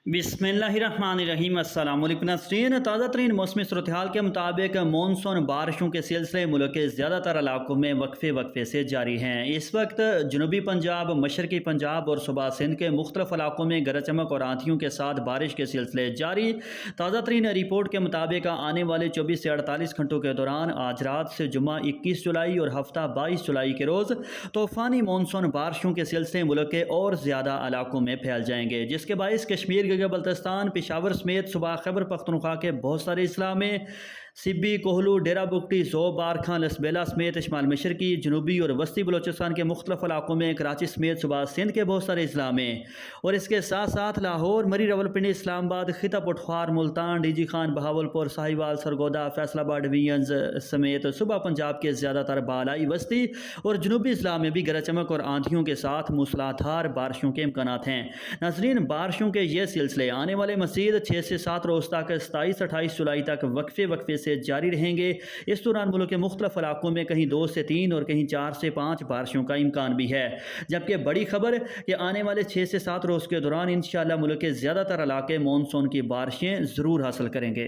बिस्मिल्लाहिर्रहमानिर्रहीम। अस्सलाम वालेकुम नाज़रीन, ताज़ा तरीन मौसमी सूरत-ए-हाल के मुताबिक मानसून बारिशों के सिलसिले मुल्क के ज़्यादातर इलाकों में वक्फे वक्फे से जारी हैं। इस वक्त जनूबी पंजाब, मशरकी पंजाब और सूबा सिंध के मुख्तलिफ इलाकों में गरज चमक और आंधियों के साथ बारिश के सिलसिले जारी। ताज़ा तरीन रिपोर्ट के मुताबिक आने वाले 24 से 48 घंटों के दौरान आज रात से जुम्मा 21 जुलाई और हफ्ता 22 जुलाई के रोज़ तूफ़ानी मानसून बारिशों के सिलसिले मुल्क के और ज़्यादा इलाकों में फैल जाएंगे, जिसके बायस कश्मीर, बल्तिस्तान, पेशावर समेत सूबा खैबर पख्तूनख्वा के बहुत सारे अजला में सिब्बी, कोहलू, डेरा बुगटी, ज़ोब, बारखां, लसबेला समेत शमाल मशरकी, जनूबी और वस्ती बलोचिस्तान के मुख्तलिफ इलाकों में, कराची समेत सूबा सिंध के बहुत सारे अजला में, और इसके साथ साथ लाहौर, मरी, रावलपिंडी, इस्लामाबाद, खिता पटवार, मुल्तान, डीजी खान, बहावलपुर, साहिवाल, सरगोदा, फैसलाबाद डिवीजन समेत सूबा पंजाब के ज़्यादातर बालाई वस्ती और जनूबी अजला में भी गरज चमक और आंधियों के साथ मूसलाधार बारिशों के इम्कानात हैं। नाज़रीन, बारिशों के ये सिलसिले आने वाले मज़ीद 6 से 7 रोज़ तक 27-28 जुलाई तक वक्फे वक्फे से जारी रहेंगे। इस दौरान मुल्क के मुख्तलिफ इलाकों में कहीं 2 से 3 और कहीं 4 से 5 बारिशों का इम्कान भी है। जबकि बड़ी खबर कि आने वाले 6 से 7 रोज़ के दौरान इंशाअल्लाह मुल्क के ज़्यादातर इलाके मानसून की बारिशें ज़रूर हासिल करेंगे।